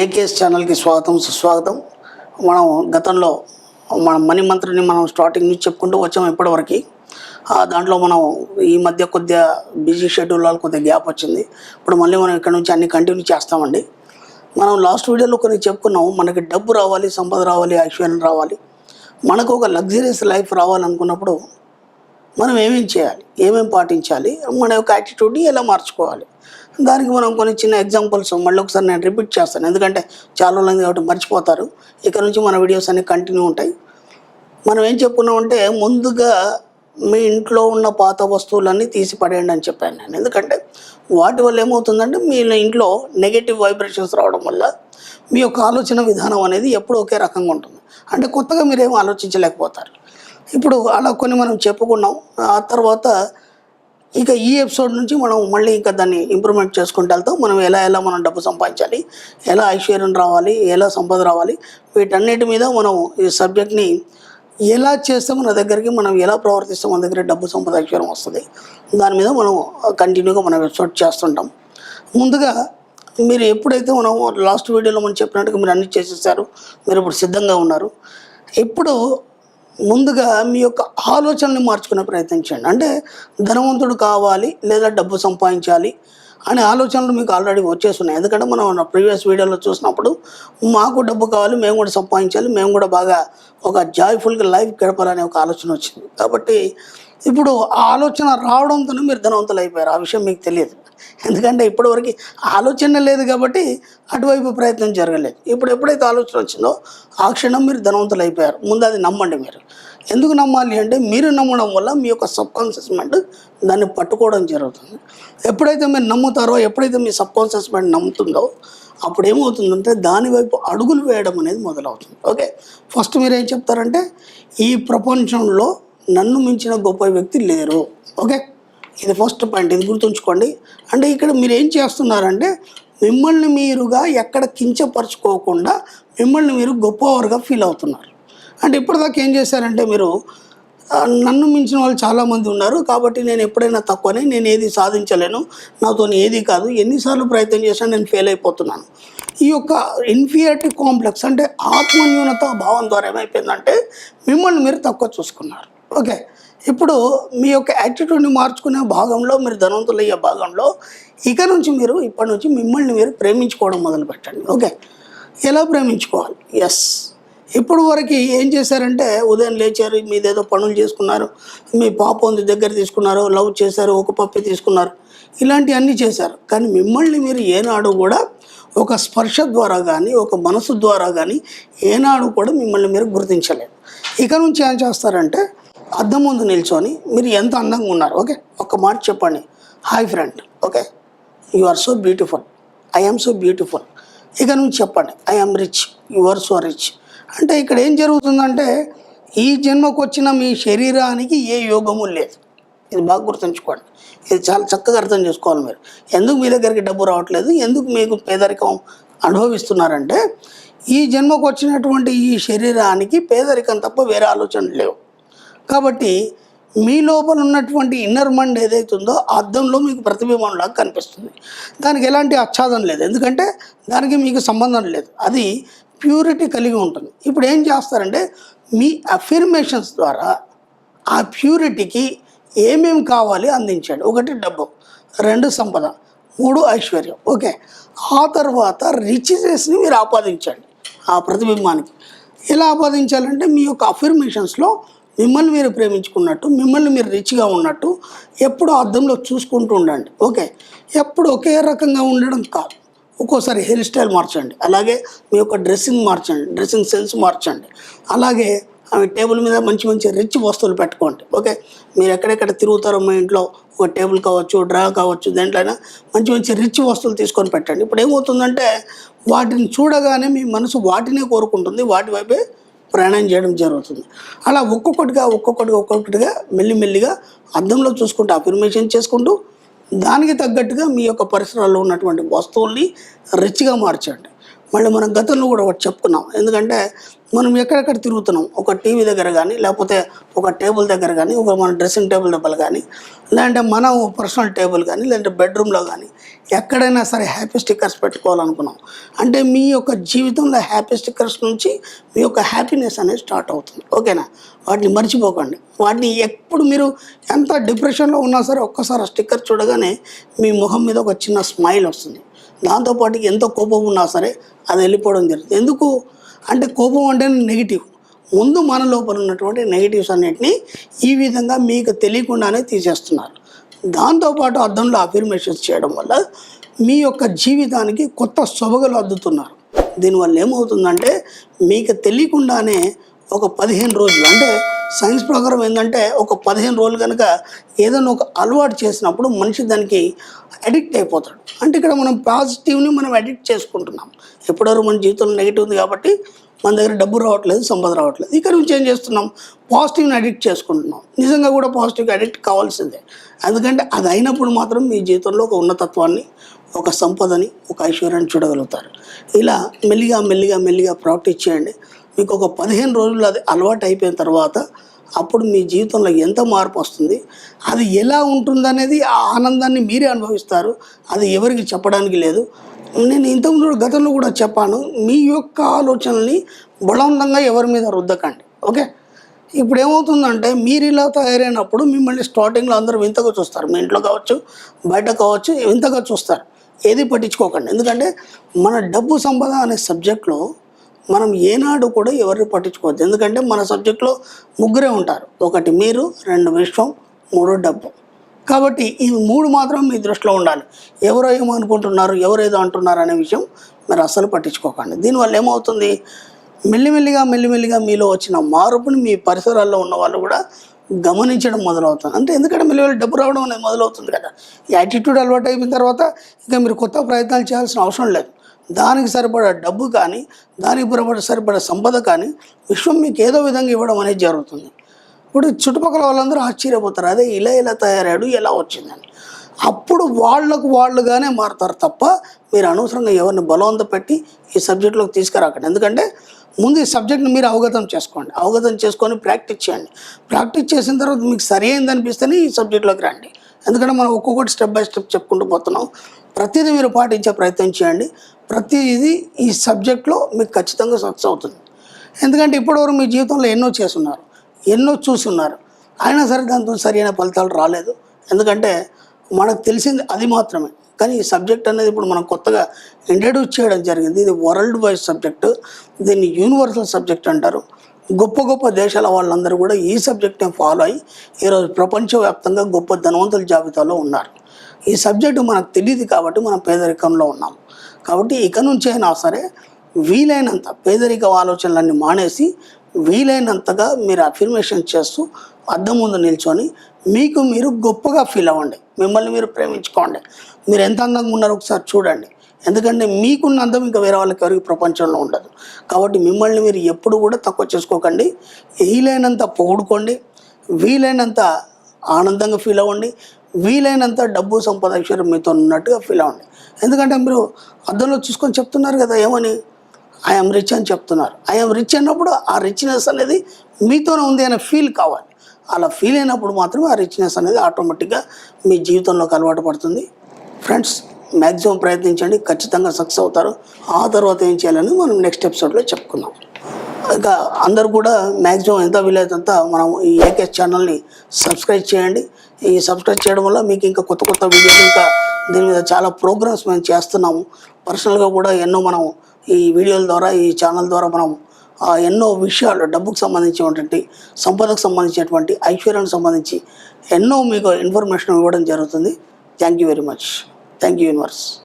AKS ఛానల్కి స్వాగతం సుస్వాగతం. మనం గతంలో మన మనీ మంత్రిని మనం స్టార్టింగ్ నుంచి చెప్పుకుంటూ వచ్చాము ఇప్పటివరకు. దాంట్లో మనం ఈ మధ్య కొద్దిగా బిజీ షెడ్యూల్ వల్ల కొద్దిగా గ్యాప్ వచ్చింది. ఇప్పుడు మళ్ళీ మనం ఇక్కడ నుంచి అన్ని కంటిన్యూ చేస్తామండి. మనం లాస్ట్ వీడియోలో కొన్ని చెప్పుకున్నాం, మనకి డబ్బు రావాలి, సంపద రావాలి, ఐశ్వర్యం రావాలి, మనకు ఒక లగ్జరీస్ లైఫ్ రావాలనుకున్నప్పుడు మనం ఏమేం చేయాలి, ఏమేం పాటించాలి, మన యొక్క యాటిట్యూడ్ని ఎలా మార్చుకోవాలి. దానికి మనం కొన్ని చిన్న ఎగ్జాంపుల్స్ మళ్ళీ ఒకసారి నేను రిపీట్ చేస్తాను, ఎందుకంటే చాలా రోజులు కాబట్టి మర్చిపోతారు. ఇక్కడ నుంచి మన వీడియోస్ అన్నీ కంటిన్యూ ఉంటాయి. మనం ఏం చెప్పుకున్నామంటే, ముందుగా మీ ఇంట్లో ఉన్న పాత వస్తువులన్నీ తీసి పడేయండి అని చెప్పాను నేను. ఎందుకంటే వాటి వల్ల ఏమవుతుందంటే, మీ ఇంట్లో నెగటివ్ వైబ్రేషన్స్ రావడం వల్ల మీ యొక్క ఆలోచన విధానం అనేది ఎప్పుడు ఒకే రకంగా ఉంటుంది. అంటే కొత్తగా మీరేమో ఆలోచించలేకపోతారు. ఇప్పుడు అలా కొన్ని మనం చెప్పుకున్నాం. ఆ తర్వాత ఇక ఈ ఎపిసోడ్ నుంచి మనం మళ్ళీ ఇంకా దాన్ని ఇంప్రూవ్మెంట్ చేసుకుంటూ వెళ్తాం. మనం ఎలా మనం డబ్బు సంపాదించాలి, ఎలా ఐశ్వర్యం రావాలి, ఎలా సంపద రావాలి, వీటన్నిటి మీద మనం ఈ సబ్జెక్ట్ని ఎలా చేస్తే మన దగ్గరికి, మనం ఎలా ప్రవర్తిస్తే మన దగ్గర డబ్బు సంపద ఐశ్వర్యం వస్తుంది, దాని మీద మనం కంటిన్యూగా మనం ఎపిసోడ్ చేస్తుంటాం. ముందుగా మీరు ఎప్పుడైతే మనం లాస్ట్ వీడియోలో మనం చెప్పినట్టుగా మీరు అన్నీ చేసేసారు, మీరు ఇప్పుడు సిద్ధంగా ఉన్నారు. ఇప్పుడు ముందుగా మీ యొక్క ఆలోచనని మార్చుకునే ప్రయత్నం చేయండి. అంటే ధనవంతుడు కావాలి లేదా డబ్బు సంపాదించాలి అనే ఆలోచనలు మీకు ఆల్రెడీ వచ్చేస్తున్నాయి. ఎందుకంటే మనం ప్రీవియస్ వీడియోలో చూసినప్పుడు మాకు డబ్బు కావాలి, మేము కూడా సంపాదించాలి, మేము కూడా బాగా ఒక జాయ్ఫుల్గా లైఫ్ గడపాలనే ఒక ఆలోచన వచ్చింది. కాబట్టి ఇప్పుడు ఆ ఆలోచన రావడంతోనే మీరు ధనవంతులు అయిపోయారు. ఆ విషయం మీకు తెలియదు. ఎందుకంటే ఇప్పటివరకు ఆలోచన లేదు కాబట్టి అటువైపు ప్రయత్నం జరగలేదు. ఇప్పుడు ఎప్పుడైతే ఆలోచన వచ్చిందో ఆ క్షణం మీరు ధనవంతులు అయిపోయారు. ముందు అది నమ్మండి. మీరు ఎందుకు నమ్మాలి అంటే, మీరు నమ్మడం వల్ల మీ యొక్క సబ్కాన్షియస్ మైండ్ దాన్ని పట్టుకోవడం జరుగుతుంది. ఎప్పుడైతే మీరు నమ్ముతారో, ఎప్పుడైతే మీ సబ్కాన్షియస్ మైండ్ నమ్ముతుందో, అప్పుడు ఏమవుతుందంటే దాని వైపు అడుగులు వేయడం అనేది మొదలవుతుంది. ఓకే, ఫస్ట్ మీరు ఏం చెప్తారంటే, ఈ ప్రపంచంలో నన్ను మించిన గొప్ప వ్యక్తి లేరు. ఓకే, ఇది ఫస్ట్ పాయింట్, ఇది గుర్తుంచుకోండి. అంటే ఇక్కడ మీరు ఏం చేస్తున్నారంటే, మిమ్మల్ని మీరుగా ఎక్కడ కించపరచుకోకుండా మిమ్మల్ని మీరు గొప్పవారుగా ఫీల్ అవుతున్నారు. అంటే ఇప్పటిదాకా ఏం చేశారంటే, మీరు నన్ను మించిన వాళ్ళు చాలామంది ఉన్నారు కాబట్టి నేను ఎప్పుడైనా తక్కువనే, నేను ఏది సాధించలేను, నాతో ఏది కాదు, ఎన్నిసార్లు ప్రయత్నం చేసినా నేను ఫెయిల్ అయిపోతున్నాను. ఈ యొక్క ఇన్ఫీరియారిటీ కాంప్లెక్స్ అంటే ఆత్మన్యూనత భావం ద్వారా ఏమైపోయిందంటే మిమ్మల్ని మీరు తక్కువ చూసుకున్నారు. ఓకే, ఇప్పుడు మీ యొక్క యాటిట్యూడ్ని మార్చుకునే భాగంలో, మీరు ధనవంతులు అయ్యే భాగంలో ఇక నుంచి మీరు ఇప్పటి నుంచి మిమ్మల్ని మీరు ప్రేమించుకోవడం మొదలు పెట్టండి. ఓకే, ఎలా ప్రేమించుకోవాలి? ఎస్, ఇప్పుడు వరకు ఏం చేశారంటే, ఉదయం లేచారు, మీదేదో పనులు చేసుకున్నారు, మీ పాప ఉంది దగ్గర తీసుకున్నారు, లవ్ చేశారు, ఒక పప్పి తీసుకున్నారు, ఇలాంటివన్నీ చేశారు. కానీ మిమ్మల్ని మీరు ఏనాడు కూడా ఒక స్పర్శ ద్వారా కానీ, ఒక మనసు ద్వారా కానీ ఏనాడు కూడా మిమ్మల్ని మీరు గుర్తించలేదు. ఇక నుంచి ఏం చేస్తారంటే, అద్దం ముందు నిల్చొని మీరు ఎంత అందంగా ఉన్నారు, ఓకే, ఒక్క మాట చెప్పండి, hi friend, okay, you are so beautiful, I am so beautiful. ఇక నుంచి చెప్పండి, I am rich, you are so rich. అంటే ఇక్కడ ఏం జరుగుతుందంటే, ఈ జన్మకు వచ్చిన మీ శరీరానికి ఏ యోగము లేదు. ఇది బాగా గుర్తుంచుకోండి, ఇది చాలా చక్కగా అర్థం చేసుకోవాలి మీరు. ఎందుకు మీ దగ్గరికి డబ్బు రావట్లేదు, ఎందుకు మీకు పేదరికం అనుభవిస్తున్నారంటే, ఈ జన్మకు వచ్చినటువంటి ఈ శరీరానికి పేదరికం తప్ప వేరే ఆలోచనలు లేవు. కాబట్టి మీ లోపల ఉన్నటువంటి ఇన్నర్ మైండ్ ఏదైతుందో అద్దంలో మీకు ప్రతిబింబంలాగా కనిపిస్తుంది. దానికి ఎలాంటి ఆచ్ఛాదన లేదు, ఎందుకంటే దానికి మీకు సంబంధం లేదు, అది ప్యూరిటీ కలిగి ఉంటుంది. ఇప్పుడు ఏం చేస్తారంటే, మీ అఫర్మేషన్స్ ద్వారా ఆ ప్యూరిటీకి ఏమేమి కావాలి అందించండి. 1 డబ్బు, 2 సంపద, 3 ఐశ్వర్యం. ఓకే, ఆ తర్వాత రిచ్నెస్ని మీరు ఆపాదించండి ఆ ప్రతిబింబానికి. ఎలా ఆపాదించాలంటే, మీ యొక్క అఫర్మేషన్స్లో మిమ్మల్ని మీరు ప్రేమించుకున్నట్టు, మిమ్మల్ని మీరు రిచ్గా ఉన్నట్టు ఎప్పుడు అద్దంలో చూసుకుంటూ ఉండండి. ఓకే, ఎప్పుడు ఒకే రకంగా ఉండడం కాదు, ఒక్కోసారి హెయిర్ స్టైల్ మార్చండి, అలాగే మీ యొక్క డ్రెస్సింగ్ మార్చండి, డ్రెస్సింగ్ సెన్స్ మార్చండి, అలాగే టేబుల్ మీద మంచి రిచ్ వస్తువులు పెట్టుకోండి. ఓకే, మీరు ఎక్కడెక్కడ తిరుగుతారో మీ ఇంట్లో ఒక టేబుల్ కావచ్చు, డ్రా కావచ్చు, దేంట్లైనా మంచి రిచ్ వస్తువులు తీసుకొని పెట్టండి. ఇప్పుడు ఏమవుతుందంటే, వాటిని చూడగానే మీ మనసు వాటినే కోరుకుంటుంది, వాటి వైపే ప్రయాణం చేయడం జరుగుతుంది. అలా ఒక్కొక్కటిగా మెల్లిమెల్లిగా అద్దంలో చూసుకుంటూ అఫర్మేషన్ చేసుకుంటూ దానికి తగ్గట్టుగా మీ యొక్క పరిసరాల్లో ఉన్నటువంటి వస్తువుల్ని రిచ్గా మార్చండి. మళ్ళీ మనం గతంలో కూడా ఒకటి చెప్పుకున్నాం, ఎందుకంటే మనం ఎక్కడెక్కడ తిరుగుతున్నాం, ఒక టీవీ దగ్గర కానీ, లేకపోతే ఒక టేబుల్ దగ్గర కానీ, ఒక మన డ్రెస్సింగ్ టేబుల్ దగ్గర కానీ, లేదంటే మన పర్సనల్ టేబుల్ కానీ, లేదంటే బెడ్రూమ్లో కానీ, ఎక్కడైనా సరే హ్యాపీ స్టిక్కర్స్ పెట్టుకోవాలనుకున్నాం అంటే మీ యొక్క జీవితంలో హ్యాపీ స్టిక్కర్స్ నుంచి మీ యొక్క హ్యాపీనెస్ అనేది స్టార్ట్ అవుతుంది. ఓకేనా? వాటిని మర్చిపోకండి. వాటిని ఎప్పుడు మీరు ఎంత డిప్రెషన్లో ఉన్నా సరే ఒక్కసారి ఆ స్టిక్కర్ చూడగానే మీ ముఖం మీద ఒక చిన్న స్మైల్ వస్తుంది. దాంతోపాటు ఎంత కోపం ఉన్నా సరే అది వెళ్ళిపోవడం జరుగుతుంది. ఎందుకు అంటే కోపం అంటే నెగిటివ్. ముందు మన లోపల ఉన్నటువంటి నెగిటివ్స్ అన్నిటినీ ఈ విధంగా మీకు తెలియకుండానే తీసేస్తున్నారు. దాంతోపాటు అద్దంలో అఫర్మేషన్స్ చేయడం వల్ల మీ యొక్క జీవితానికి కొత్త సొబగలు అద్దుతున్నారు. దీనివల్ల ఏమవుతుందంటే మీకు తెలియకుండానే ఒక 15 రోజులు అంటే సైన్స్ ప్రకారం ఏంటంటే ఒక 15 రోజులు కనుక ఏదైనా ఒక అలవాటు చేసినప్పుడు మనిషి దానికి అడిక్ట్ అయిపోతాడు. అంటే ఇక్కడ మనం పాజిటివ్ని మనం అడిక్ట్ చేసుకుంటున్నాం. ఎప్పుడెవరు మన జీవితంలో నెగిటివ్ ఉంది కాబట్టి మన దగ్గర డబ్బు రావట్లేదు, సంపద రావట్లేదు. ఇక్కడ నుంచి ఏం చేస్తున్నాం? పాజిటివ్ని అడిక్ట్ చేసుకుంటున్నాం. నిజంగా కూడా పాజిటివ్గా అడిక్ట్ కావాల్సిందే. ఎందుకంటే అది అయినప్పుడు మాత్రం మీ జీవితంలో ఒక ఉన్నతత్వాన్ని, ఒక సంపదని, ఒక ఐశ్వర్యాన్ని చూడగలుగుతారు. ఇలా మెల్లిగా మెల్లిగా మెల్లిగా ప్రాక్టీస్ చేయండి. మీకు ఒక 15 రోజులు అది అలవాటు అయిపోయిన తర్వాత అప్పుడు మీ జీవితంలో ఎంత మార్పు వస్తుంది, అది ఎలా ఉంటుందనేది ఆ ఆనందాన్ని మీరే అనుభవిస్తారు. అది ఎవరికి చెప్పడానికి లేదు. నేను ఇంతకుముందు గతంలో కూడా చెప్పాను, మీ యొక్క ఆలోచనల్ని బలవంతంగా ఎవరి మీద రుద్దకండి. ఓకే? ఇప్పుడు ఏమవుతుందంటే మీరు ఇలా తయారైనప్పుడు మిమ్మల్ని స్టార్టింగ్లో అందరూ వింతగా చూస్తారు. మీ ఇంట్లో కావచ్చు, బయట కావచ్చు, వింతగా చూస్తారు. ఏది పట్టించుకోకండి. ఎందుకంటే మన డబ్బు సంపద అనే సబ్జెక్ట్లో మనం ఏనాడు కూడా ఎవరిని పట్టించుకోవద్దు. ఎందుకంటే మన సబ్జెక్ట్లో ముగ్గురే ఉంటారు. ఒకటి మీరు, 2 విశ్వం, 3 డబ్బు. కాబట్టి ఈ 3 మాత్రం మీ దృష్టిలో ఉండాలి. ఎవరో ఏమో అనుకుంటున్నారు, ఎవరేదో అంటున్నారు అనే విషయం మీరు అస్సలు పట్టించుకోకండి. దీనివల్ల ఏమవుతుంది? మెల్లిమెల్లిగా మెల్లిమెల్లిగా మీలో వచ్చిన మార్పుని మీ పరిసరాల్లో ఉన్న వాళ్ళు కూడా గమనించడం మొదలవుతుంది. అంటే ఎందుకంటే మెల్లిమెల్లి డబ్బు రావడం అనేది మొదలవుతుంది కదా. ఈ యాటిట్యూడ్ అలవాటు అయిపోయిన తర్వాత ఇంకా మీరు కొత్త ప్రయత్నాలు చేయాల్సిన అవసరం లేదు. దానికి సరిపడా డబ్బు కానీ, దానికి సరిపడా సంపద కానీ విశ్వం మీకు ఏదో విధంగా ఇవ్వడం అనేది జరుగుతుంది. ఇప్పుడు చుట్టుపక్కల వాళ్ళందరూ ఆశ్చర్యపోతారు, అదే ఇలా ఇలా తయారాడు, ఎలా వచ్చిందని. అప్పుడు వాళ్ళుగానే మారుతారు తప్ప మీరు అనవసరంగా ఎవరిని బలవంత పెట్టి ఈ సబ్జెక్టులోకి తీసుకురాకండి. ఎందుకంటే ముందు ఈ సబ్జెక్ట్ని మీరు అవగతం చేసుకోండి. అవగతం చేసుకొని ప్రాక్టీస్ చేయండి. ప్రాక్టీస్ చేసిన తర్వాత మీకు సరి అయింది అనిపిస్తేనే ఈ సబ్జెక్టులోకి రండి. ఎందుకంటే మనం ఒక్కొక్కటి స్టెప్ బై స్టెప్ చెప్పుకుంటూ పోతున్నాం. ప్రతిదీ మీరు పాటించే ప్రయత్నం చేయండి. ప్రతిదీ ఈ సబ్జెక్ట్లో మీకు ఖచ్చితంగా సక్సెస్ అవుతుంది. ఎందుకంటే ఇప్పటివరకు మీ జీవితంలో ఎన్నో చేస్తున్నారు, ఎన్నో చూస్తున్నారు, అయినా సరే దాంతో సరైన ఫలితాలు రాలేదు. ఎందుకంటే మనకు తెలిసింది అది మాత్రమే. కానీ ఈ సబ్జెక్ట్ అనేది ఇప్పుడు మనం కొత్తగా ఇంట్రడ్యూస్ చేయడం జరిగింది. ఇది వరల్డ్ వైడ్ సబ్జెక్టు. దీన్ని యూనివర్సల్ సబ్జెక్ట్ అంటారు. గొప్ప గొప్ప దేశాల వాళ్ళందరూ కూడా ఈ సబ్జెక్ట్ని ఫాలో అయ్యి ఈరోజు ప్రపంచవ్యాప్తంగా గొప్ప ధనవంతుల జాబితాలో ఉన్నారు. ఈ సబ్జెక్టు మనకు తెలియదు కాబట్టి మనం పేదరికంలో ఉన్నాం. కాబట్టి ఇక నుంచి అయినా సరే వీలైనంత పేదరిక ఆలోచనలన్నీ మానేసి వీలైనంతగా మీరు అఫర్మేషన్ చేస్తూ అద్దం ముందు నిల్చొని మీకు మీరు గొప్పగా ఫీల్ అవ్వండి. మిమ్మల్ని మీరు ప్రేమించుకోండి. మీరు ఎంత అందంగా ఉన్నారో ఒకసారి చూడండి. ఎందుకంటే మీకున్న అందం ఇంకా వేరే వాళ్ళకి ఎవరికి ప్రపంచంలో ఉండదు. కాబట్టి మిమ్మల్ని మీరు ఎప్పుడు కూడా తక్కువ చేసుకోకండి. వీలైనంత పొగుడుకోండి, వీలైనంత ఆనందంగా ఫీల్ అవ్వండి, వీలైనంత డబ్బు సంపద ఐశ్వర్యం మీతో ఉన్నట్టుగా ఫీల్ అవ్వండి. ఎందుకంటే మీరు అద్దంలో చూసుకొని చెప్తున్నారు కదా, ఏమని ఐఎమ్ రిచ్ అని చెప్తున్నారు. ఐఎమ్ రిచ్ అన్నప్పుడు ఆ రిచ్నెస్ అనేది మీతోనే ఉంది అనే ఫీల్ కావాలి. అలా ఫీల్ అయినప్పుడు మాత్రమే ఆ రిచ్నెస్ అనేది ఆటోమేటిక్గా మీ జీవితంలోకి అలవాటు పడుతుంది. ఫ్రెండ్స్, మ్యాక్సిమం ప్రయత్నించండి, ఖచ్చితంగా సక్సెస్ అవుతారు. ఆ తర్వాత ఏం చేయాలని మనం నెక్స్ట్ ఎపిసోడ్లో చెప్పుకుందాం. ఇంకా అందరు కూడా మ్యాక్సిమం ఎంత వీలైతే మనం ఈ ఏకేఎస్ ఛానల్ని సబ్స్క్రైబ్ చేయండి. ఈ సబ్స్క్రైబ్ చేయడం వల్ల మీకు ఇంకా కొత్త కొత్త వీడియోలు, ఇంకా దీని మీద చాలా ప్రోగ్రామ్స్ మేము చేస్తున్నాము. పర్సనల్గా కూడా ఎన్నో మనం ఈ వీడియోల ద్వారా, ఈ ఛానల్ ద్వారా మనం ఎన్నో విషయాలు డబ్బుకు సంబంధించినటువంటి, సంపదకు సంబంధించినటువంటి, ఐశ్వర్యానికి సంబంధించి ఎన్నో మీకు ఇన్ఫర్మేషన్ ఇవ్వడం జరుగుతుంది. Thank you very much. Thank you universe.